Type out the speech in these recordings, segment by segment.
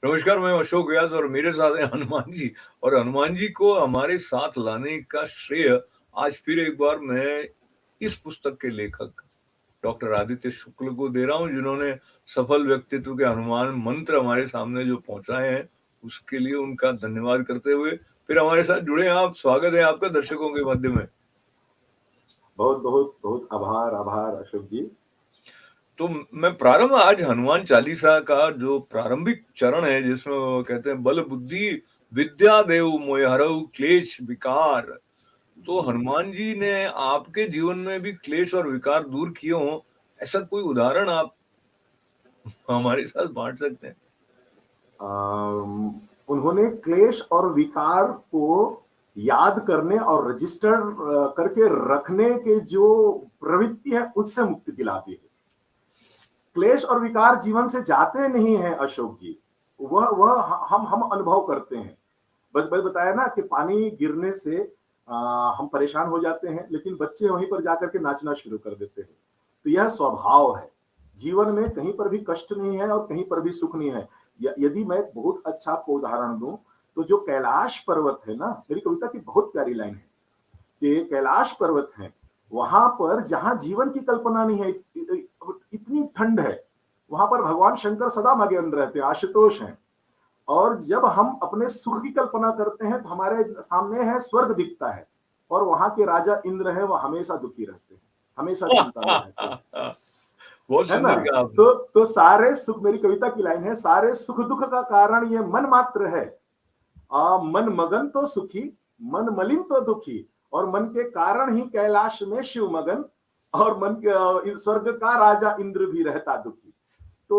नमस्कार, मैं अशोक व्यास और मेरे साथ हैं हनुमान जी। और हनुमान जी को हमारे साथ लाने का श्रेय आज फिर एक बार मैं इस पुस्तक के लेखक डॉक्टर आदित्य शुक्ल को दे रहा हूँ, जिन्होंने सफल व्यक्तित्व के हनुमान मंत्र हमारे सामने जो पहुंचाए हैं, उसके लिए उनका धन्यवाद करते हुए फिर हमारे साथ जुड़े हैं आप। स्वागत है आपका दर्शकों के मध्य में। बहुत बहुत बहुत आभार आभार अशोक जी। तो मैं प्रारंभ आज हनुमान चालीसा का जो प्रारंभिक चरण है, जिसमें वो कहते हैं बल बुद्धि विद्या देव मोहि हरऊ क्लेश विकार। तो जी हनुमान जी ने आपके जीवन में भी क्लेश और विकार दूर किए हों, ऐसा कोई उदाहरण आप हमारे साथ बांट सकते हैं? उन्होंने क्लेश और विकार को याद करने और रजिस्टर करके रखने के जो प्रवृत्ति है उससे मुक्ति दिलाती है। क्लेश और विकार जीवन से जाते नहीं है अशोक जी। वह हम अनुभव करते हैं। बस बताया ना कि पानी गिरने से हम परेशान हो जाते हैं, लेकिन बच्चे वहीं पर जाकर के नाचना शुरू कर देते हैं। तो यह स्वभाव है। जीवन में कहीं पर भी कष्ट नहीं है और कहीं पर भी सुख नहीं है। यदि मैं बहुत अच्छा आपको उदाहरण दूं, तो जो कैलाश पर्वत है ना, मेरी कविता की बहुत प्यारी लाइन है कि कैलाश पर्वत है, वहां पर जहां जीवन की कल्पना नहीं है, इतनी ठंड है, वहां पर भगवान शंकर सदा मगन रहते हैं, आशुतोष हैं। और जब हम अपने सुख की कल्पना करते हैं तो हमारे सामने है स्वर्ग दिखता है, और वहां के राजा इंद्र है, वह हमेशा दुखी रहते हैं, हमेशा चिंता में रहते हैं, बहुत है ना। सुंदर कहा आपने। तो सारे सुख, मेरी कविता की लाइन है, सारे सुख दुख का कारण ये मन मात्र है। मन मगन तो सुखी, मन मलिन तो दुखी, और मन के कारण ही कैलाश में शिव मगन, और मन के स्वर्ग का राजा इंद्र भी रहता दुखी। तो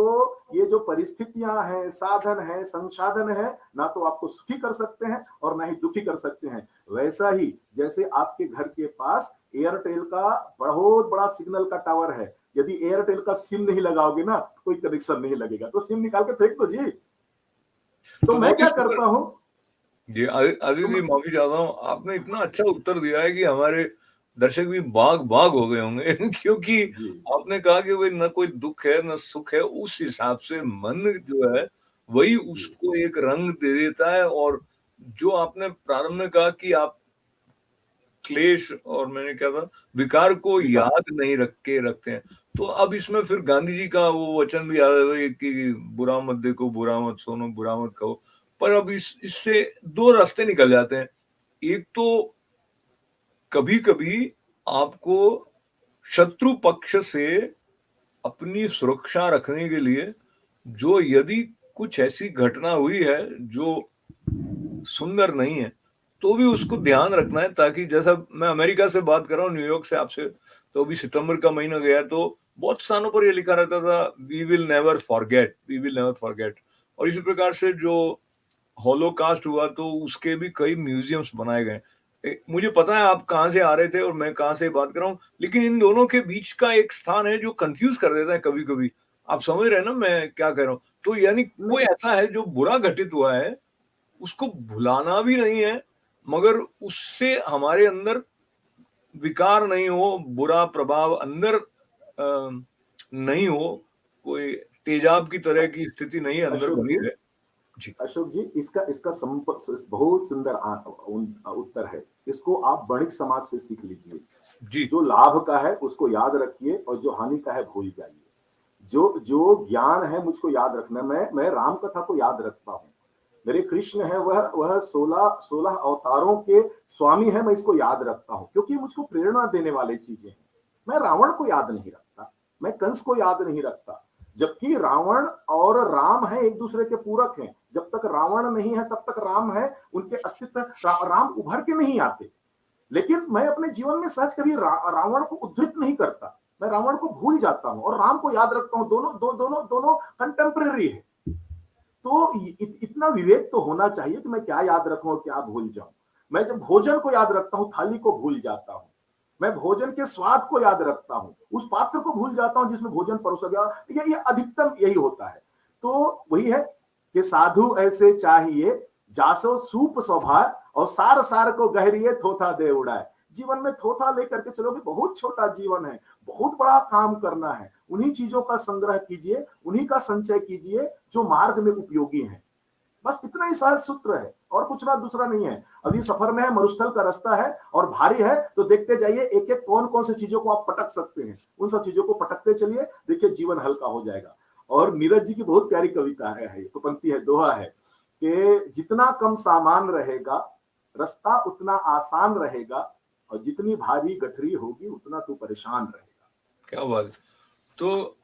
ये जो परिस्थितियां हैं, साधन है, संसाधन है, ना तो आपको सुखी कर सकते हैं और ना ही दुखी कर सकते हैं। वैसा ही जैसे आपके घर के पास एयरटेल का बहुत बड़ा सिग्नल का टावर है, यदि एयरटेल का सिम नहीं लगाओगे ना, तो कोई कनेक्शन नहीं लगेगा, तो सिम निकाल के फेंक दो जी। तो तो मैं बहुत ही क्या सुंदर। करता हूं। जी, आदित्य तो जी, माफी चाहता हूँ, आपने इतना अच्छा उत्तर दिया है कि हमारे दर्शक भी बाग बाग हो गए होंगे क्योंकि जी जी आपने कहा कि भाई न कोई दुख है न सुख है, उस हिसाब से मन जो है वही जी उसको एक रंग दे देता है। और जो आपने प्रारंभ में कहा कि आप क्लेश और मैंने क्या था विकार को विकार। याद नहीं रख के रखते हैं। तो अब इसमें फिर गांधी जी का वो वचन भी याद है कि बुरा मत देखो, बुरा मत सुनो, बुरा मत कहो। पर अब इससे दो रास्ते निकल जाते हैं। एक तो कभी कभी आपको शत्रु पक्ष से अपनी सुरक्षा रखने के लिए, जो यदि कुछ ऐसी घटना हुई है जो सुंदर नहीं है, तो भी उसको ध्यान रखना है, ताकि जैसा मैं अमेरिका से बात कर रहा हूँ, न्यूयॉर्क से आपसे, तो अभी सितंबर का महीना गया तो बहुत स्थानों पर ये लिखा रहता था, we will never forget, we will never forget. और इसी प्रकार से जो हॉलोकास्ट हुआ तो उसके भी कई म्यूजियम्स बनाए गए। मुझे पता है आप कहाँ से आ रहे थे और मैं कहाँ से बात कर रहा हूँ, लेकिन इन दोनों के बीच का एक स्थान है जो कंफ्यूज कर देता है कभी कभी। आप समझ रहे हैं ना मैं क्या कह रहा हूँ? तो यानी कोई नहीं, ऐसा है जो बुरा घटित हुआ है, उसको भुलाना भी नहीं है, मगर उससे हमारे अंदर विकार नहीं हो, बुरा प्रभाव अंदर नहीं हो, कोई तेजाब की तरह की स्थिति नहीं अंदर अशोक बनी जी, रहे। जी। अशोक जी, इसका इसका बहुत सुंदर उत्तर है। इसको आप वणिक समाज से सीख लीजिए। जी। जो लाभ का है उसको याद रखिए, और जो हानि का है भूल जाइए। जो जो ज्ञान है मुझको याद रखना। मैं राम कथा को याद रखता हूँ। मेरे कृष्ण है, वह 16 अवतारों के स्वामी है, मैं इसको याद रखता हूँ क्योंकि मुझको प्रेरणा देने वाली चीजें हैं। मैं रावण को याद नहीं रखता, मैं कंस को याद नहीं रखता। जबकि रावण और राम है एक दूसरे के पूरक हैं। जब तक रावण नहीं है तब तक राम है। उनके अस्तित्व, राम उभर के नहीं आते। लेकिन मैं अपने जीवन में सहज कभी रावण को उद्धृत नहीं करता। मैं रावण को भूल जाता हूं और राम को याद रखता हूं। दोनों कंटेम्पररी है। तो इतना विवेक तो होना चाहिए कि मैं क्या याद रखूं और क्या भूल जाऊं। मैं जब भोजन को याद रखता हूं, थाली को भूल जाता हूं। मैं भोजन के स्वाद को याद रखता हूं, उस पात्र को भूल जाता हूं जिसमें भोजन परोसा गया। ये अधिकतम यही होता है। तो वही है कि साधु ऐसे चाहिए, जासो सूप स्वभाव, और सार सार को गहरिए थोथा दे उड़ाए। जीवन में थोथा लेकर के चलोगे, बहुत छोटा जीवन है, बहुत बड़ा काम करना है। उन्हीं चीजों का संग्रह कीजिए, उन्हीं का संचय कीजिए जो मार्ग में उपयोगी है। बस इतना ही सहज सूत्र है और कुछ ना दूसरा नहीं है। अभी सफर में है, मरुस्थल का रास्ता है और भारी है, तो देखते जाइए एक एक कौन कौन सी चीजों को आप पटक सकते हैं, उन सब चीजों को पटकते चलिए, देखिए जीवन हल्का हो जाएगा। और नीरज जी की बहुत प्यारी कविता है, तो पंक्ति है, दोहा है कि जितना कम सामान रहेगा रास्ता उतना आसान रहेगा, और जितनी भारी गठरी होगी उतना तू परेशान रहेगा। क्या बात है। तो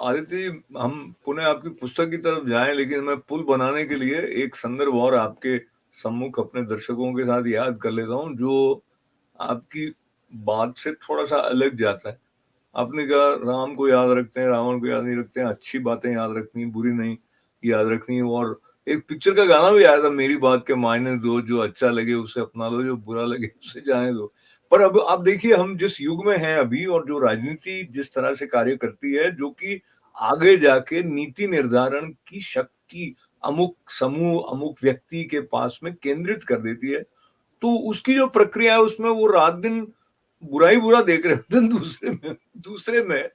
आदित्य जी, हम पुनः आपकी पुस्तक की तरफ जाएं, लेकिन मैं पुल बनाने के लिए एक संदर्भ और आपके सम्मुख अपने दर्शकों के साथ याद कर लेता हूं, जो आपकी बात से थोड़ा सा अलग जाता है। आपने कहा राम को याद रखते हैं, रावण को याद नहीं रखते हैं, अच्छी बातें याद रखनी, बुरी नहीं याद रखनी। और एक पिक्चर का गाना भी आया था, मेरी बात के मायने दो, जो अच्छा लगे उसे अपना लो, जो बुरा लगे उसे जाने दो। पर अब आप देखिए हम जिस युग में हैं अभी, और जो राजनीति जिस तरह से कार्य करती है, जो कि आगे जाके नीति निर्धारण की शक्ति अमुक समूह अमुक व्यक्ति के पास में केंद्रित कर देती है, तो उसकी जो प्रक्रिया है उसमें वो रात दिन बुरा ही बुरा देख रहे थे, दूसरे में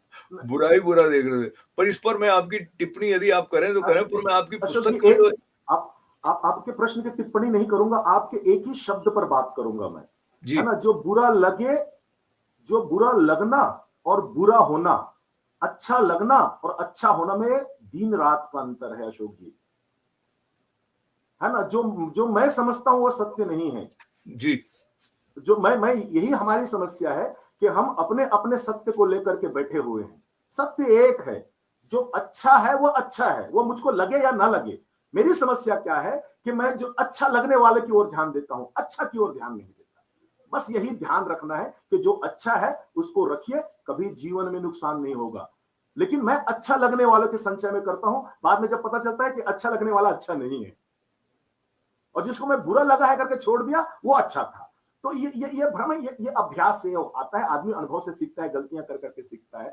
बुरा ही बुरा देख रहे थे। पर इस पर मैं आपकी टिप्पणी यदि आप करें तो करें, पर मैं आपकी अशोक जी, पुस्तक में जो आप आपके प्रश्न की टिप्पणी नहीं करूंगा, आपके एक ही शब्द पर बात करूंगा मैं, जी है ना, जो बुरा लगे, जो बुरा लगना और बुरा होना, अच्छा लगना और अच्छा होना में दिन रात का अंतर है अशोक जी, है ना। जो जो मैं समझता हूं वो सत्य नहीं है। जी जो मैं यही हमारी समस्या है कि हम अपने अपने सत्य को लेकर के बैठे हुए हैं। सत्य एक है, जो अच्छा है वो अच्छा है, वो मुझको लगे या ना लगे। मेरी समस्या क्या है कि मैं जो अच्छा लगने वाले की ओर ध्यान देता हूं, अच्छा की ओर ध्यान नहीं देता। बस यही ध्यान रखना है कि जो अच्छा है उसको रखिए, कभी जीवन में नुकसान नहीं होगा। लेकिन मैं अच्छा लगने वालों के संचय में करता हूं, बाद में जब पता चलता है कि अच्छा लगने वाला अच्छा नहीं है, और जिसको मैं बुरा लगा है करके छोड़ दिया वो अच्छा था। तो ये भ्रम है, ये अभ्यास से आता है, आदमी अनुभव से सीखता है, गलतियां कर करके सीखता है।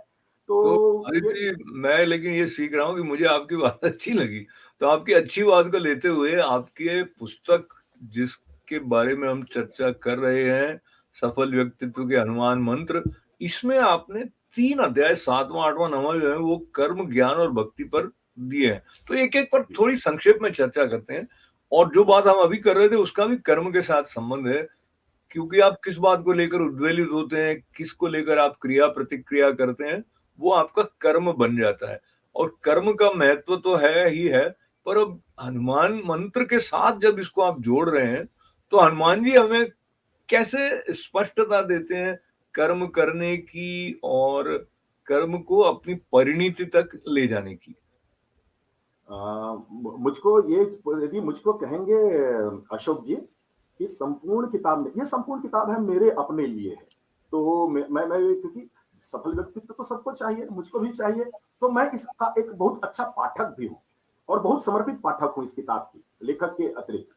तो तो ये आदित्य जी, मैं लेकिन ये सीख रहा हूँ कि मुझे आपकी बात अच्छी लगी। तो आपकी अच्छी बात को लेते हुए आपकी पुस्तक जिसके बारे में हम चर्चा कर रहे हैं, सफल व्यक्तित्व के हनुमान मंत्र, इसमें आपने 3 अध्याय, 7वां 8वां 9वां जो है वो कर्म, ज्ञान और भक्ति पर दिए हैं। तो एक एक पर जी थोड़ी संक्षेप में चर्चा करते हैं। और जो जी बात हम अभी कर रहे थे उसका भी कर्म के साथ संबंध है, क्योंकि आप किस बात को लेकर उद्वेलित होते हैं, किसको लेकर आप क्रिया प्रतिक्रिया करते हैं, वो आपका कर्म बन जाता है। और कर्म का महत्व तो है ही है, पर अब हनुमान मंत्र के साथ जब इसको आप जोड़ रहे हैं, तो हनुमान जी हमें कैसे स्पष्टता देते हैं कर्म करने की और कर्म को अपनी परिणति तक ले जाने की। मुझको ये, यदि मुझको कहेंगे अशोक जी, कि संपूर्ण किताब में, ये संपूर्ण किताब है मेरे अपने लिए है। तो मैं क्योंकि सफल व्यक्तित्व तो सबको चाहिए, मुझको भी चाहिए, तो मैं इसका एक बहुत अच्छा पाठक भी हूँ और बहुत समर्पित पाठक हूँ इस किताब की, लेखक के अतिरिक्त।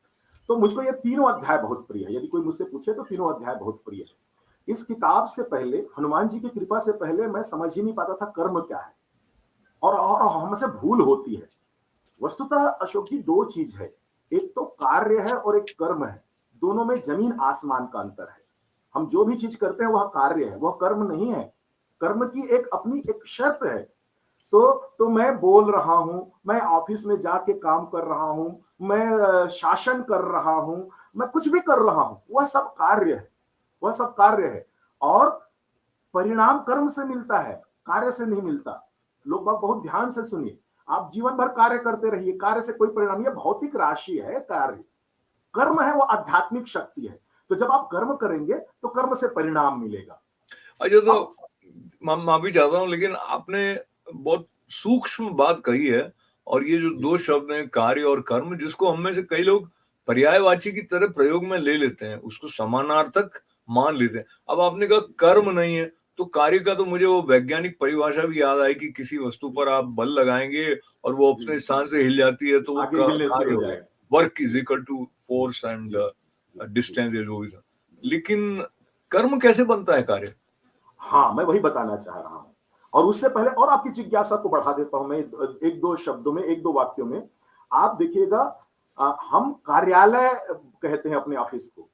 तो मुझको ये तीनों अध्याय बहुत प्रिय है। यदि कोई मुझसे पूछे तो तीनों अध्याय बहुत प्रिय है। इस किताब से पहले, हनुमान जी की कृपा से पहले, मैं समझ ही नहीं पाता था कर्म क्या है, और हमसे भूल होती है। वस्तुतः अशोक जी दो चीज है, एक तो कार्य है और एक कर्म है। दोनों में जमीन आसमान का अंतर है। हम जो भी चीज करते हैं वह कार्य है, वह कर्म नहीं है। कर्म की एक अपनी एक शर्त है। तो मैं बोल रहा हूं, मैं ऑफिस में जाके काम कर रहा हूं, मैं शासन कर रहा हूं, मैं कुछ भी कर रहा हूं, वह सब कार्य है, वह सब कार्य है। और परिणाम कर्म से मिलता है, कार्य से नहीं मिलता। लोग बात बहुत ध्यान से सुनिए। आप जीवन भर कार्य करते रहिए, कार्य से कोई परिणाम, ये भौतिक राशि है कार्य। कर्म है वो आध्यात्मिक शक्ति है। तो जब आप कर्म करेंगे तो कर्म से परिणाम मिलेगा। अच्छा, तो अब माफी चाहता हूँ, लेकिन आपने बहुत सूक्ष्म बात कही है। और ये जो जी दो शब्द हैं, कार्य और कर्म, जिसको हम में से कई लोग पर्यायवाची की तरह प्रयोग में ले लेते हैं, उसको समानार्थक मान लेते हैं। अब आपने कहा कर्म नहीं है, तो कार्य का तो मुझे वो वैज्ञानिक परिभाषा भी याद आई कि किसी वस्तु जी पर आप बल लगाएंगे और वो जी अपने जी स्थान से हिल जाती है, तो वो आगे हिलने कार्य शुरू हो हो गया। जाएगा। वर्क इज जी इक्वल टू जी फोर्स एंड जी जी जी डिस्टेंस, जो भी था। जी लेकिन कर्म कैसे बनता है कार्य? हाँ, मैं वही बताना चाह रहा हूं। और उससे पहले और आपकी जिज्ञासा को बढ़ा देता हूं मैं एक दो शब्दों में, एक दो वाक्यों में। आप देखिएगा, हम कार्यालय कहते हैं अपने ऑफिस को,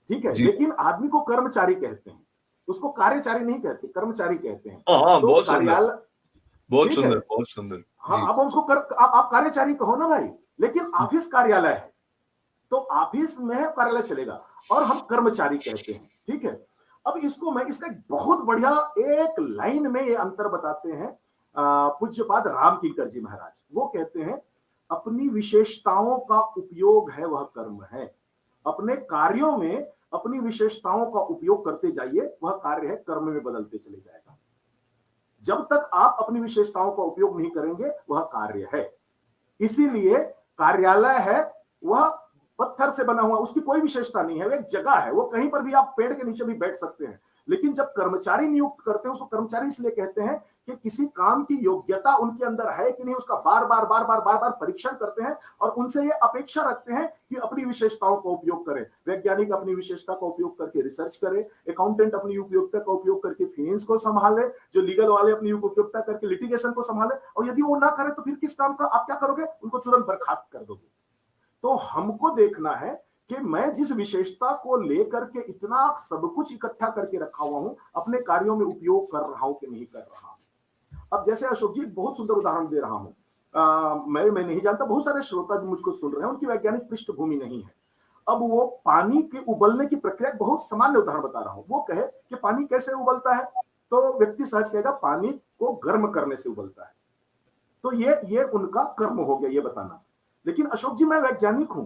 ठीक है, जी लेकिन आदमी को कर्मचारी कहते हैं। उसको कार्यचारी नहीं कहते, कर्मचारी कहते हैं। हाँ हाँ, तो बहुत सुंदर, कार्यालय, बहुत ठीक है, सुंदर, बहुत सुंदर। हाँ, जी। आप उसको आप कार्यचारी कहो ना भाई, लेकिन ऑफिस कार्यालय है, तो ऑफिस में कार्यालय चलेगा, और हम कर्मचारी कहते हैं, ठीक है। अब इसको मैं इसका एक बहुत बढ़िया एक लाइन में ये अंतर बताते हैं पूज्यपाद राम किंकर जी महाराज। वो कहते हैं, अपनी विशेषताओं का उपयोग है वह कर्म है। अपने कार्यों में अपनी विशेषताओं का उपयोग करते जाइए, वह कार्य है कर्म में बदलते चले जाएगा। जब तक आप अपनी विशेषताओं का उपयोग नहीं करेंगे, वह कार्य है। इसीलिए कार्यालय है वह पत्थर से बना हुआ, उसकी कोई विशेषता नहीं है, वो एक जगह है, वो कहीं पर भी आप पेड़ के नीचे भी बैठ सकते हैं। लेकिन जब कर्मचारी नियुक्त करते हैं, उसको कर्मचारी इसलिए कहते हैं कि किसी काम की योग्यता उनके अंदर है कि नहीं, उसका बार बार बार बार बार बार परीक्षण करते हैं, और उनसे ये अपेक्षा रखते हैं कि अपनी विशेषताओं का उपयोग करें। वैज्ञानिक अपनी विशेषता का उपयोग करके रिसर्च करे, अकाउंटेंट अपनी उपयोगिता का उपयोग करके फाइनेंस को संभाले, जो लीगल वाले अपनी उपयोगिता करके लिटिगेशन को संभाले, और यदि वो ना करे तो फिर किस काम का आप क्या करोगे, उनको तुरंत बर्खास्त कर दोगे। तो हमको देखना है कि मैं जिस विशेषता को लेकर के इतना सब कुछ इकट्ठा करके रखा हुआ हूं, अपने कार्यों में उपयोग कर रहा हूं कि नहीं कर रहा हूं। अब जैसे अशोक जी बहुत सुंदर उदाहरण दे रहा हूं, मैं नहीं जानता, बहुत सारे श्रोता जो मुझको सुन रहे हैं उनकी वैज्ञानिक पृष्ठभूमि नहीं है। अब वो पानी के उबलने की प्रक्रिया, बहुत सामान्य उदाहरण बता रहा हूं। वो कहे कि पानी कैसे उबलता है, तो व्यक्ति सहज कहेगा पानी को गर्म करने से उबलता है। तो ये उनका कर्म हो गया ये बताना। लेकिन अशोक जी मैं वैज्ञानिक हूं,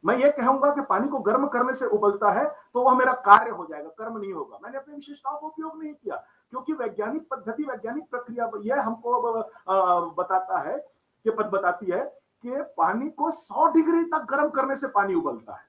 मैं ये कहूंगा कि पानी को गर्म करने से उबलता है, तो वह मेरा कार्य हो जाएगा, कर्म नहीं होगा। मैंने अपनी विशेषताओं का उपयोग नहीं किया, क्योंकि वैज्ञानिक पद्धति, वैज्ञानिक प्रक्रिया यह हमको बताता है कि पद बताती है कि पानी को 100 डिग्री तक गर्म करने से पानी उबलता है।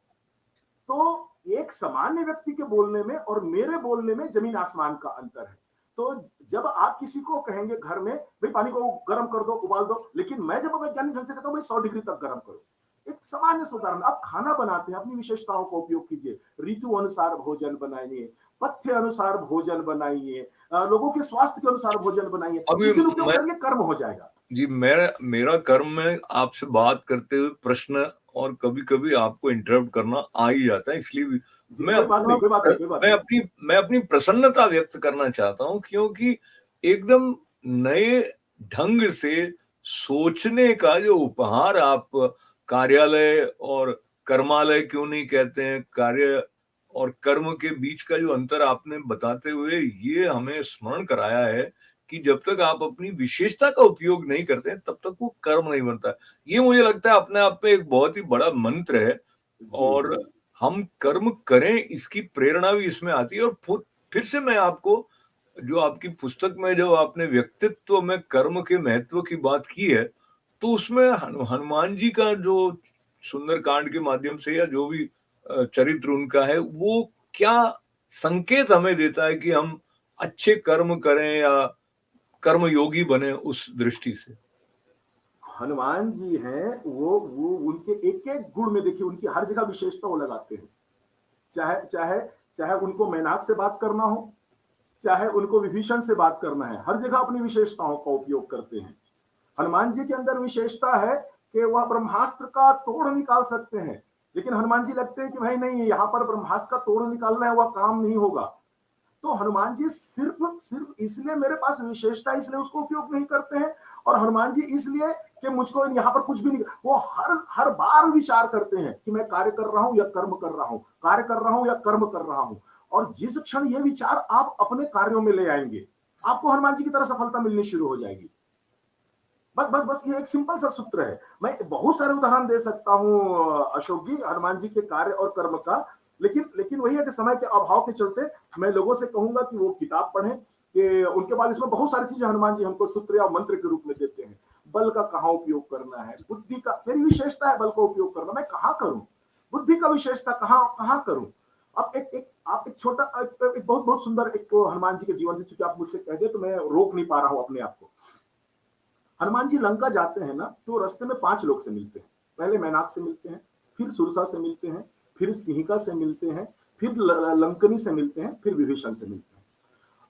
तो एक सामान्य व्यक्ति के बोलने में और मेरे बोलने में जमीन आसमान का अंतर है। तो जब आप किसी को कहेंगे घर में भाई पानी को गर्म कर दो, उबाल दो, लेकिन मैं जब वैज्ञानिक ढंग से कहता हूं भाई 100 डिग्री तक गर्म करो, एक सामान्य सा उदाहरण। आप खाना बनाते हैं, अपनी विशेषताओं का उपयोग कीजिए, ऋतु अनुसार भोजन बनाइए, पथ्य अनुसार भोजन बनाइए, लोगों के स्वास्थ्य के अनुसार भोजन बनाइए। अभी जिस दिन उपयोग मैं करेंगे कर्म हो जाएगा। जी, मेरा कर्म में आपसे बात करते हुए प्रश्न और कभी-कभी आपको इंटरप्ट करना आ ही जाता है, इसलिए भी जी मैं कोई बात अपना नहीं, कोई बात नहीं, कोई बात मैं नहीं। अपनी मैं अपनी प्रसन्नता व्यक्त करना चाहता हूँ, क्योंकि एकदम नए ढंग से सोचने का जो उपहार आप कार्यालय और कर्मालय क्यों नहीं कहते हैं, कार्य और कर्म के बीच का जो अंतर आपने बताते हुए ये हमें स्मरण कराया है कि जब तक आप अपनी विशेषता का उपयोग नहीं करते हैं, तब तक वो कर्म नहीं बनता। ये मुझे लगता है अपने आप में एक बहुत ही बड़ा मंत्र है, जी और जी हम कर्म करें इसकी प्रेरणा भी इसमें आती है। और फिर से मैं आपको, जो आपकी पुस्तक में जो आपने व्यक्तित्व में कर्म के महत्व की बात की है, तो उसमें हनुमान जी का जो सुंदरकांड के माध्यम से या जो भी चरित्र उनका है, वो क्या संकेत हमें देता है कि हम अच्छे कर्म करें या कर्मयोगी बने उस दृष्टि से? हनुमान जी हैं, वो उनके एक एक गुण में देखिए, उनकी हर जगह विशेषता वो लगाते हैं। चाहे चाहे चाहे उनको मैनाक से बात करना हो, चाहे उनको विभीषण से बात करना है, हर जगह अपनी विशेषताओं का उपयोग करते हैं। हनुमान जी के अंदर विशेषता है कि वह ब्रह्मास्त्र का तोड़ निकाल सकते हैं, लेकिन हनुमान जी लगते हैं कि भाई नहीं, यहाँ पर ब्रह्मास्त्र का तोड़ निकालना है, वह काम नहीं होगा। तो हनुमान जी सिर्फ सिर्फ इसलिए मेरे पास विशेषता, इसलिए उसको उपयोग नहीं करते हैं। और हनुमान जी इसलिए कि मुझको यहाँ पर कुछ भी नहीं, वो हर हर बार विचार करते हैं कि मैं कार्य कर रहा हूं या कर्म कर रहा हूं, कार्य कर रहा हूं या कर्म कर रहा हूं। और जिस क्षण ये विचार आप अपने कार्यों में ले आएंगे, आपको हनुमान जी की तरह सफलता मिलनी शुरू हो जाएगी। बस बस बस ये एक सिंपल सा सूत्र है। मैं बहुत सारे उदाहरण दे सकता हूं अशोक जी, हनुमान जी के कार्य और कर्म का। लेकिन लेकिन वही है कि समय के अभाव के चलते मैं लोगों से कहूंगा कि वो किताब पढ़ें, कि उनके बाद इसमें बहुत सारी चीजें हनुमान जी हमको सूत्र या मंत्र के रूप में देते हैं। बल का कहाँ उपयोग करना है, बुद्धि का, मेरी विशेषता है बल का उपयोग करना, मैं कहाँ करूं, बुद्धि का विशेषता कहाँ कहाँ करूं। अब एक आप एक छोटा एक बहुत बहुत सुंदर एक हनुमान जी के जीवन से, चूंकि आप मुझसे कह दे तो मैं रोक नहीं पा रहा हूं अपने आप को। हनुमान जी लंका जाते हैं ना, तो रास्ते में 5 लोग से मिलते हैं। पहले मैनाक से मिलते हैं, फिर सुरसा से मिलते हैं, फिर सिंहिका से मिलते हैं, फिर लंकनी से मिलते हैं, फिर विभीषण से मिलते हैं।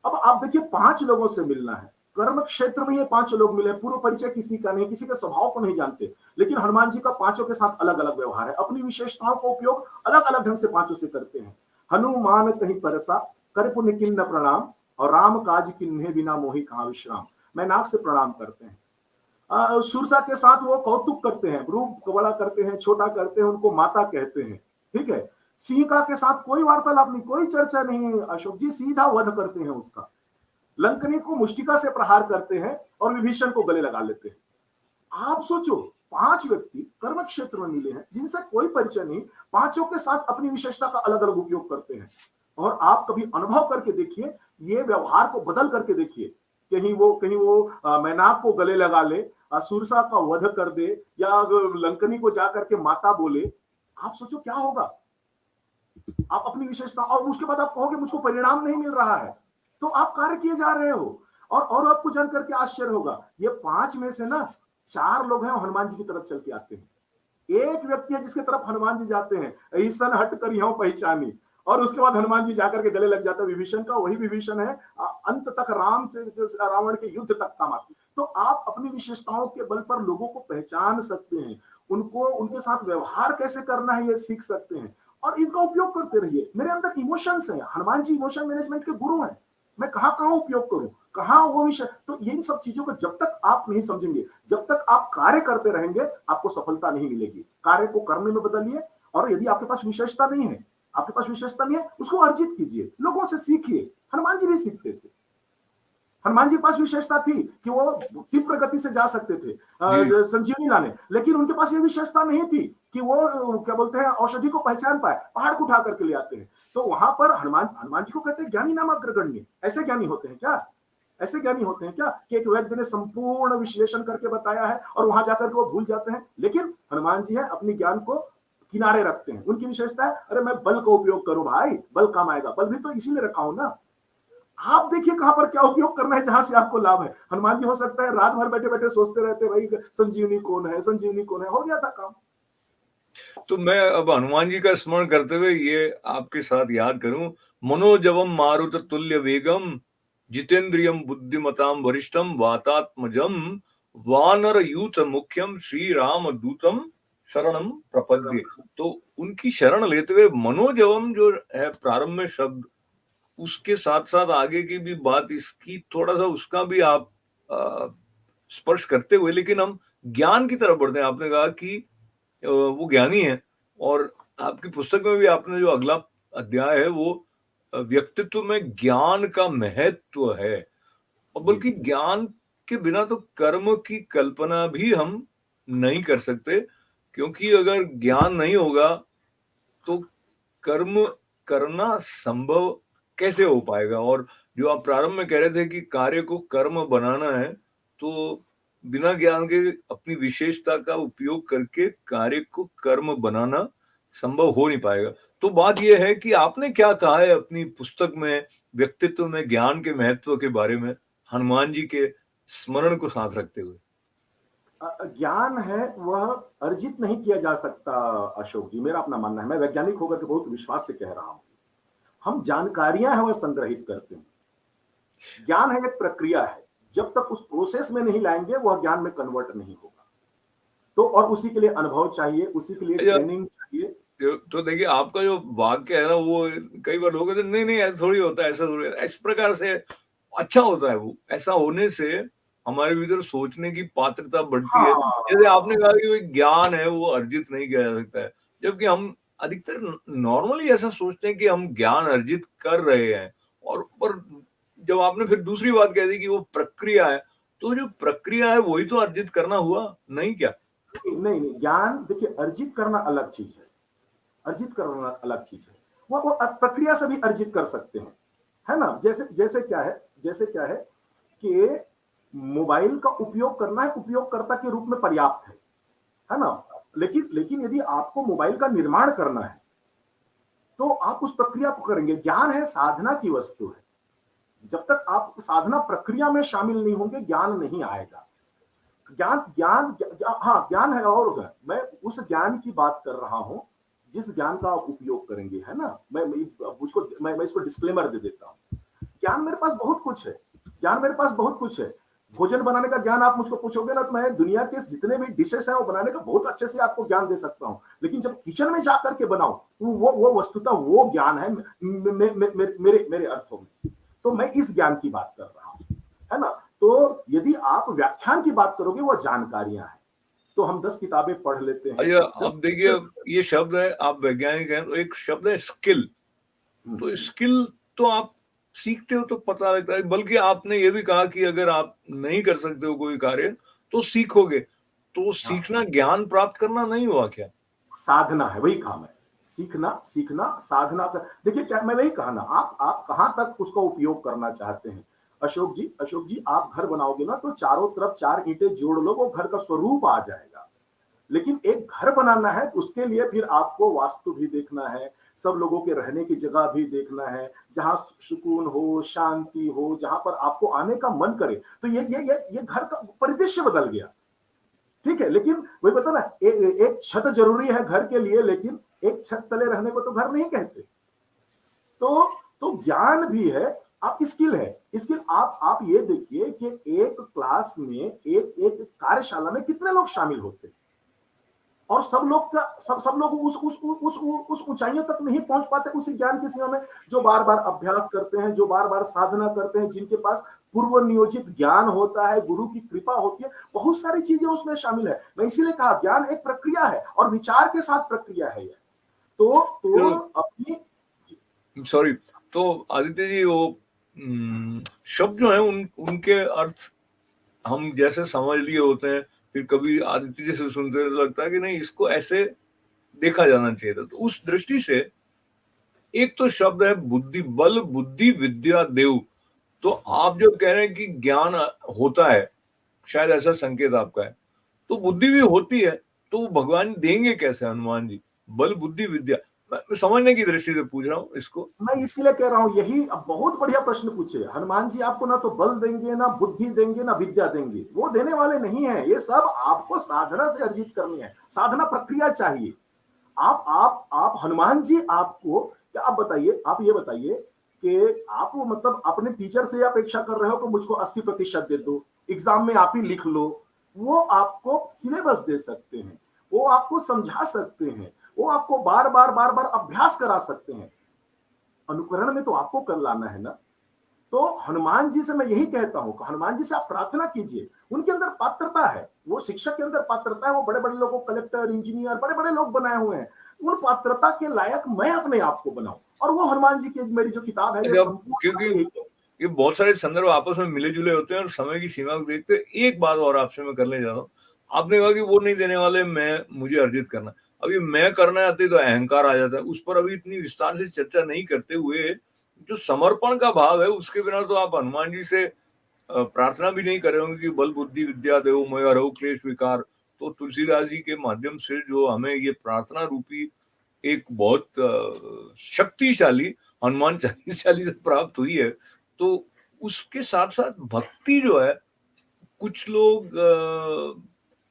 अब आप देखिए 5 लोगों से मिलना है, कर्म क्षेत्र में ये 5 लोग मिले, पूर्व परिचय किसी का नहीं, किसी के स्वभाव को नहीं जानते, लेकिन हनुमान जी का पांचों के साथ अलग अलग व्यवहार है। अपनी विशेषताओं का उपयोग अलग अलग ढंग से पांचों से करते हैं। हनुमान कहीं परसा, कर पुण्य किन्न प्रणाम, और राम काज किन्हे बिना मोहि कहां विश्राम। मैं नाक से प्रणाम करते हैं। सुरसा के साथ वो कौतुक करते हैं, रूप बड़ा करते हैं, छोटा करते हैं, उनको माता कहते हैं। ठीक है, सीका के साथ कोई वार्तालाप नहीं, कोई चर्चा नहीं है अशोक जी, सीधा वध करते हैं उसका। लंकनी को मुष्टिका से प्रहार करते हैं और विभीषण को गले लगा लेते हैं। आप सोचो, 5 व्यक्ति कर्म क्षेत्र में मिले हैं जिनसे कोई परिचय नहीं, पांचों के साथ अपनी विशेषता का अलग अलग उपयोग करते हैं। और आप कभी अनुभव करके देखिए, ये व्यवहार को बदल करके देखिए, कहीं वो मैनाक को गले लगा ले, सुरसा का वध कर दे, या लंकनी को जाकर के माता बोले, आप सोचो क्या होगा। आप अपनी विशेषता, और उसके बाद आप कहोगे मुझको परिणाम नहीं मिल रहा है, तो आप कार्य किए जा रहे हो। और आपको जान करके आश्चर्य होगा, ये 5 में से ना 4 लोग हैं हनुमान जी की तरफ चल के आते हैं। एक व्यक्ति है जिसके तरफ हनुमान जी जाते हैं, ईसन हट कर यहों पहचानी, और उसके बाद हनुमान जी जाकर के गले लग जाता है विभीषण का। वही विभीषण है अंत तक राम से रावण के युद्ध तक का मात। तो आप अपनी विशेषताओं के बल पर लोगों को पहचान सकते हैं, उनको उनके साथ व्यवहार कैसे करना है ये सीख सकते हैं, और इनका उपयोग करते रहिए। मेरे अंदर इमोशंस है, हनुमान जी इमोशन मैनेजमेंट के गुरु हैं। मैं कहां उपयोग करूं, कहां वो विषय, तो इन सब चीजों को जब तक आप नहीं समझेंगे, जब तक आप कार्य करते रहेंगे, आपको सफलता नहीं मिलेगी। कार्य को करने में बदलिए, और यदि आपके पास विशेषता नहीं है, उसको अर्जित कीजिए, लोगों से सीखिए। हनुमान जी भी सीखते थे। हनुमान जी के पास विशेषता थी कि वो तीव्र गति से जा सकते थे संजीवनी लाने, लेकिन उनके पास ये विशेषता नहीं थी कि वो क्या बोलते हैं औषधि को पहचान पाए, पहाड़ को उठा करके ले आते हैं। तो वहां पर हनुमान जी को कहते हैं ज्ञानी नाम अग्रगण्य। ऐसे ज्ञानी होते हैं क्या? ऐसे ज्ञानी होते हैं क्या कि एक वैद्य ने संपूर्ण विश्लेषण करके बताया है और वहां जाकर के वो भूल जाते हैं? लेकिन हनुमान जी है अपनी ज्ञान को किनारे रखते हैं। उनकी विशेषता है, अरे मैं बल का उपयोग करूं भाई, बल काम आएगा, बल भी तो इसीलिए रखा हूं ना। आप देखिए कहां पर क्या उपयोग करना है, जहां से आपको लाभ है। हनुमान जी हो सकता है रात भर बैठे बैठे सोचते रहते, भाई संजीवनी कौन है, संजीवनी कौन है, हो गया था काम। तो मैं अब हनुमान जी का स्मरण करते हुए ये आपके साथ याद करूं, मनोजवम मारुत तुल्य वेगम जितेंद्रियम बुद्धिमताम वरिष्ठम वातात्मजम वानर यूथ मुख्यम श्री राम दूतम शरणम प्रपद्ये। तो उनकी शरण लेते हुए मनोजवम जो है प्रारंभ में शब्द, उसके साथ साथ आगे की भी बात, इसकी थोड़ा सा उसका भी आप स्पर्श करते हुए, लेकिन हम ज्ञान की तरफ बढ़ते हैं। आपने कहा कि वो ज्ञानी है, और आपकी पुस्तक में भी आपने जो अगला अध्याय है वो व्यक्तित्व में ज्ञान का महत्व है, और बल्कि ज्ञान के बिना तो कर्म की कल्पना भी हम नहीं कर सकते, क्योंकि अगर ज्ञान नहीं होगा तो कर्म करना संभव कैसे हो पाएगा। और जो आप प्रारंभ में कह रहे थे कि कार्य को कर्म बनाना है, तो बिना ज्ञान के अपनी विशेषता का उपयोग करके कार्य को कर्म बनाना संभव हो नहीं पाएगा। तो बात यह है कि आपने क्या कहा है अपनी पुस्तक में व्यक्तित्व में ज्ञान के महत्व के बारे में, हनुमान जी के स्मरण को साथ रखते हुए? ज्ञान है वह अर्जित नहीं किया जा सकता अशोक जी, मेरा अपना मानना है। मैं वैज्ञानिक होकर के बहुत विश्वास से कह रहा हूं। हम जानकारियां हैं वह संग्रहित करते हैं। ज्ञान है एक प्रक्रिया है, जब तक उस प्रोसेस में नहीं लाएंगे वह ज्ञान में कन्वर्ट नहीं होगा। तो और उसी के लिए अनुभव चाहिए, उसी के लिए ट्रेनिंग चाहिए। तो देखिए आपका जो वाक्य है ना, वो कई बार लोग कहते हैं नहीं नहीं ऐसा थोड़ी होता है, ऐसा थोड़ी, इस प्रकार से अच्छा होता है। वो ऐसा होने से हमारे भीतर सोचने की पात्रता बढ़ती है। जैसे आपने कहा कि ज्ञान है वो अर्जित नहीं किया जा सकता है, जबकि हम अधिकतर नॉर्मली ऐसा सोचते हैं कि हम ज्ञान अर्जित कर रहे हैं। और जब आपने फिर दूसरी बात कह दी कि वो प्रक्रिया है, तो जो प्रक्रिया है वही तो अर्जित करना हुआ, नहीं क्या? नहीं नहीं, ज्ञान देखिए अर्जित करना अलग चीज है, अर्जित करना अलग चीज है। वो प्रक्रिया से भी अर्जित कर सकते हैं, है ना। जैसे जैसे क्या है कि मोबाइल का उपयोग करना है उपयोगकर्ता के रूप में पर्याप्त है ना। लेकिन यदि आपको मोबाइल का निर्माण करना है तो आप उस प्रक्रिया को करेंगे। ज्ञान है साधना की वस्तु है। जब तक आप साधना प्रक्रिया में शामिल नहीं होंगे ज्ञान नहीं आएगा। ज्ञान है, और है। मैं उस ज्ञान की बात कर रहा हूं जिस ज्ञान का आप उपयोग करेंगे, है ना। मैं इसको डिस्क्लेमर दे देता हूं। ज्ञान मेरे पास बहुत कुछ है, ज्ञान मेरे पास बहुत कुछ है। भोजन बनाने का ज्ञान आप मुझको पूछोगे ना, तो मैं दुनिया के जितने भी डिशेस हैं वो बनाने का बहुत अच्छे से आपको ज्ञान दे सकता हूं। लेकिन जब किचन में जाकर के बनाऊं, वो वस्तुतः वो ज्ञान है मेरे अर्थों में। तो मैं इस ज्ञान की बात कर रहा हूं, है ना। तो यदि आप व्याख्यान की बात करोगे वो जानकारियां हैं। तो हम 10 किताबें पढ़ लेते हैं, अच्छा, 10 अब देखिए लेक्चर्स। ये शब्द है, आप वैज्ञानिक हैं, तो एक शब्द है स्किल। तो स्किल तो आप सीखते हो तो पता लगता है, बल्कि आपने ये भी कहा कि अगर आप नहीं कर सकते हो कोई कार्य तो सीखोगे। तो हाँ, सीखना ज्ञान प्राप्त करना नहीं हुआ क्या? साधना है, वही कहा मैं। सीखना, सीखना, साधना कर देखिए क्या मैं वही कहा ना, आप कहाँ तक उसका उपयोग करना चाहते हैं। अशोक जी आप घर बनाओगे ना तो चारों तरफ 4 ईंटें जोड़ लो, वो घर का स्वरूप आ जाएगा। लेकिन एक घर बनाना है तो उसके लिए फिर आपको वास्तु भी देखना है, सब लोगों के रहने की जगह भी देखना है, जहाँ सुकून हो, शांति हो, जहाँ पर आपको आने का मन करे। तो ये घर का परिदृश्य बदल गया। ठीक है, लेकिन वही पता ना, एक छत जरूरी है घर के लिए, लेकिन एक छत तले रहने को तो घर नहीं कहते। तो ज्ञान भी है, आप स्किल है। स्किल आप ये देखिए कि एक क्लास में, एक कार्यशाला में कितने लोग शामिल होते हैं, और सब लोग का सब लोग उस ऊंचाइयों तक नहीं पहुंच पाते उसी ज्ञान की सीमा में, जो बार बार अभ्यास करते हैं, जो बार बार साधना करते हैं, जिनके पास पूर्व नियोजित ज्ञान होता है, गुरु की कृपा होती है, बहुत सारी चीजें उसमें शामिल है। मैं इसीलिए कहा ज्ञान एक प्रक्रिया है और विचार के साथ प्रक्रिया है ये। तो अपनी सॉरी, तो आदित्य जी वो शब्द जो है उनके अर्थ हम जैसे समझ लिए होते हैं, फिर कभी आदित्य जी से सुनते हैं तो लगता है कि नहीं, इसको ऐसे देखा जाना चाहिए था। तो उस दृष्टि से एक तो शब्द है बुद्धि, बल बुद्धि विद्या देव। तो आप जो कह रहे हैं कि ज्ञान होता है, शायद ऐसा संकेत आपका है, तो बुद्धि भी होती है, तो वो भगवान देंगे कैसे हनुमान जी? बल बुद्धि विद्या, मैं समझने की दृष्टि से पूछ रहा हूँ इसको। मैं इसीलिए कह रहा हूं, यही अब बहुत बढ़िया प्रश्न पूछे। हनुमान जी आपको ना तो बल देंगे, ना बुद्धि देंगे, ना विद्या देंगे, वो देने वाले नहीं है। ये सब आपको साधना से अर्जित करनी है, साधना प्रक्रिया चाहिए। आप हनुमान जी आपको क्या, आप बताइए, आप ये बताइए कि आप मतलब अपने टीचर से अपेक्षा कर रहे हो कि मुझको 80% दे दो, एग्जाम में आप ही लिख लो। वो आपको सिलेबस दे सकते हैं, वो आपको समझा सकते हैं, वो आपको बार बार अभ्यास करा सकते हैं। अनुकरण में तो आपको कर लाना है ना। तो हनुमान जी से मैं यही कहता हूं कि हनुमान जी से आप प्रार्थना कीजिए, उनके अंदर पात्रता है, वो शिक्षक के अंदर पात्रता है, वो बड़े बड़े लोगों, कलेक्टर, इंजीनियर, बड़े बड़े लोग बनाए हुए हैं। उन पात्रता के लायक मैं अपने आप को बनाऊं, और वो हनुमान जी की मेरी जो किताब है ये जब क्योंकि संपूर्ण यही है। ये बहुत सारे संदर्भ आपस में मिले जुले होते हैं और समय की सीमा को देखते हुए एक बात और आपसे मैं करने जा रहा हूँ। आपने कहा कि वो नहीं देने वाले, मैं मुझे अर्जित करना। अभी मैं करना आती तो अहंकार आ जाता है, उस पर अभी इतनी विस्तार से चर्चा नहीं करते हुए जो समर्पण का भाव है उसके बिना तो आप हनुमान जी से प्रार्थना भी नहीं करे होंगे कि बल बुद्धि विद्या देव मोह हरऊ क्लेश विकार। तो तुलसीदास जी के माध्यम से जो हमें ये प्रार्थना रूपी एक बहुत शक्तिशाली हनुमान चालीसा प्राप्त हुई है, तो उसके साथ साथ भक्ति जो है, कुछ लोग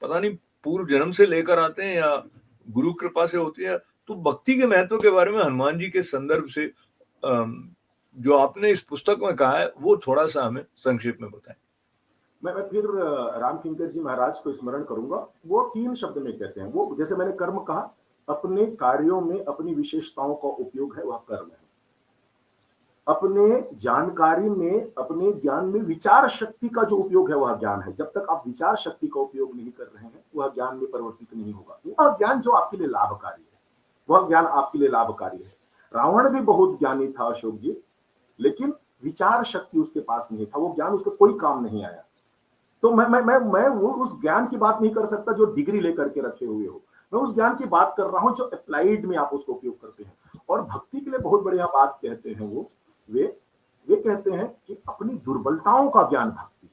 पता नहीं पूर्व जन्म से लेकर आते हैं या गुरु कृपा से होती है। तो भक्ति के महत्व के बारे में हनुमान जी के संदर्भ से जो आपने इस पुस्तक में कहा है वो थोड़ा सा हमें संक्षेप में बताएं। मैं फिर राम किंकर जी महाराज को स्मरण करूंगा। वो 3 शब्द में कहते हैं, वो जैसे मैंने कर्म कहा, अपने कार्यों में अपनी विशेषताओं का उपयोग है, वह कर्म है। अपने जानकारी में, अपने ज्ञान में विचार शक्ति का जो उपयोग है वह ज्ञान है। जब तक आप विचार शक्ति का उपयोग नहीं कर रहे हैं वह ज्ञान में परिवर्तित नहीं होगा। वह ज्ञान जो आपके लिए लाभकारी है, वह ज्ञान आपके लिए लाभकारी है। रावण भी बहुत ज्ञानी था अशोक जी, लेकिन विचार शक्ति उसके पास नहीं था, वो ज्ञान उसके कोई काम नहीं आया। तो मैं वो उस ज्ञान की बात नहीं कर सकता जो डिग्री लेकर के रखे हुए हो। मैं उस ज्ञान की बात कर रहा हूं जो अप्लाइड में आप उसको उपयोग करते हैं। और भक्ति के लिए बहुत बढ़िया बात कहते हैं वो, वे वे कहते हैं कि अपनी दुर्बलताओं का ज्ञान भक्ति।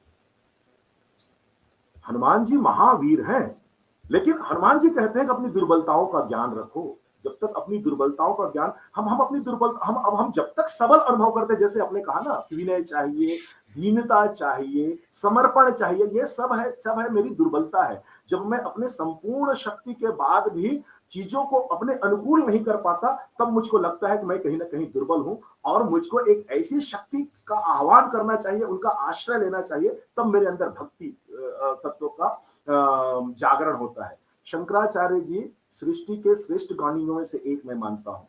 हनुमान जी महावीर हैं, लेकिन हनुमान जी कहते हैं कि अपनी दुर्बलताओं का ज्ञान रखो। जब तक अपनी दुर्बलताओं का ज्ञान, हम अपनी दुर्बल हम जब तक सबल अनुभव करते हैं, जैसे आपने कहा ना, विनय चाहिए, दीनता चाहिए, समर्पण चाहिए, ये सब है मेरी दुर्बलता है। जब मैं अपने संपूर्ण शक्ति के बाद भी चीजों को अपने अनुकूल नहीं कर पाता, तब मुझको लगता है कि मैं कहीं ना कहीं दुर्बल हूं, और मुझको एक ऐसी शक्ति का आह्वान करना चाहिए, उनका आश्रय लेना चाहिए, तब मेरे अंदर भक्ति तत्व का जागरण होता है। शंकराचार्य जी सृष्टि के श्रेष्ठ ज्ञानियों में से एक मैं मानता हूं।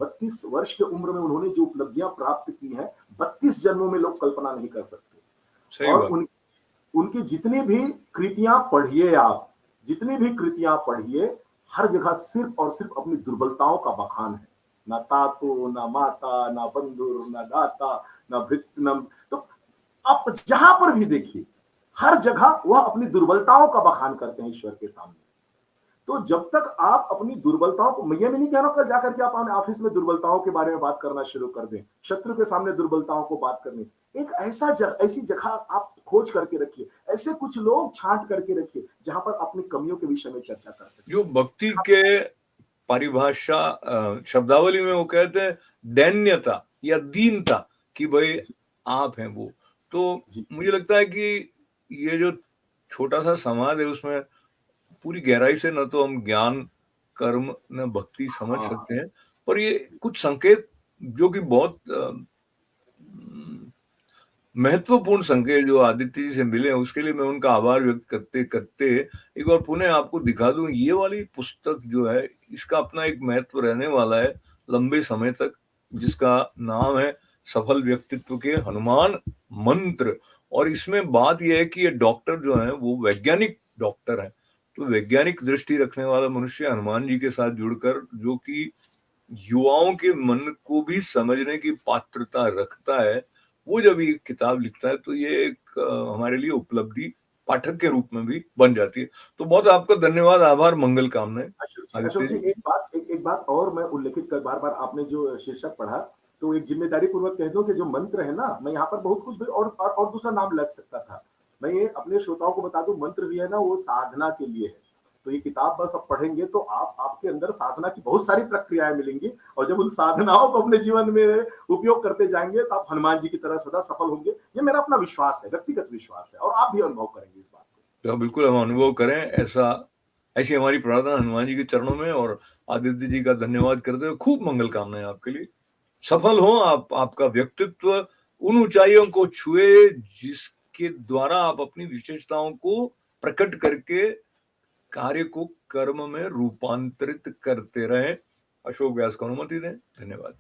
32 वर्ष की उम्र में उन्होंने जो उपलब्धियां प्राप्त की हैं, 32 जन्मों में लोग कल्पना नहीं कर सकते। सही और बात। उनकी जितनी भी कृतियां पढ़िए आप, जितनी भी कृतियां पढ़िए, हर जगह सिर्फ और सिर्फ अपनी दुर्बलताओं का बखान है। ना तातो, ना माता, ना बंधुर, ना दाता, ना भृत्य, न तो आप जहां पर भी देखिए, हर जगह वह अपनी दुर्बलताओं का बखान करते हैं ईश्वर के सामने। तो जब तक आप अपनी दुर्बलताओं को, मैं ये भी नहीं कह रहा हूं कल जाकर के आप अपने ऑफिस में दुर्बलताओं के बारे में बात करना शुरू कर दें, शत्रु के सामने दुर्बलताओं को बात करनी। एक ऐसी जगह आप खोज करके रखिए, ऐसे कुछ लोग छांट करके रखिए जहां पर अपनी कमियों के विषय में चर्चा कर सके। जो भक्ति के परिभाषा शब्दावली में वो कहते हैं दैन्यता या दीनता, कि भाई जी, आप हैं वो। तो जी, मुझे लगता है कि ये जो छोटा सा समाज है उसमें पूरी गहराई से न तो हम ज्ञान, कर्म, न भक्ति समझ हाँ, सकते हैं, पर ये कुछ संकेत जो कि बहुत महत्वपूर्ण संकेत जो आदित्य जी से मिले हैं, उसके लिए मैं उनका आभार व्यक्त करते करते एक बार पुनः आपको दिखा दूं, ये वाली पुस्तक जो है इसका अपना एक महत्व रहने वाला है लंबे समय तक, जिसका नाम है सफल व्यक्तित्व के हनुमान मंत्र। और इसमें बात यह है कि ये डॉक्टर जो है वो वैज्ञानिक डॉक्टर है, तो वैज्ञानिक दृष्टि रखने वाला मनुष्य हनुमान जी के साथ जुड़कर, जो कि युवाओं के मन को भी समझने की पात्रता रखता है, वो जब ये किताब लिखता है तो ये एक हमारे लिए उपलब्धि पाठक के रूप में भी बन जाती है। तो बहुत आपका धन्यवाद, आभार, मंगल कामनाएं अशोक आदित्य जी, जी। एक बात और मैं उल्लेखित कर, बार बार आपने जो शीर्षक पढ़ा, तो एक जिम्मेदारी पूर्वक कह दूं कि जो मंत्र है ना, मैं यहाँ पर बहुत कुछ भी और दूसरा नाम लग सकता था। मैं ये अपने श्रोताओं को बता दूं, मंत्र भी है ना वो साधना के लिए है। तो ये किताब बस आप पढ़ेंगे तो आपके अंदर साधना की बहुत सारी प्रक्रियाएं मिलेंगी, और जब उन साधनाओं को अपने जीवन में उपयोग करते जाएंगे तो आप हनुमान जी की तरह सदा सफल होंगे। ये मेरा अपना विश्वास है, व्यक्तिगत विश्वास है, और आप भी अनुभव करेंगे इस बात को। तो बिल्कुल हम अनुभव करें ऐसा, ऐसी हमारी प्रार्थना हनुमान जी के चरणों में, और आदित्य जी का धन्यवाद करते हुए खूब मंगल कामनाएं आपके लिए। सफल हो आप, आपका व्यक्तित्व उन ऊंचाइयों को छुए जिसके द्वारा आप अपनी विशेषताओं को प्रकट करके कार्य को कर्म में रूपांतरित करते रहें। अशोक व्यास को अनुमति दें। धन्यवाद।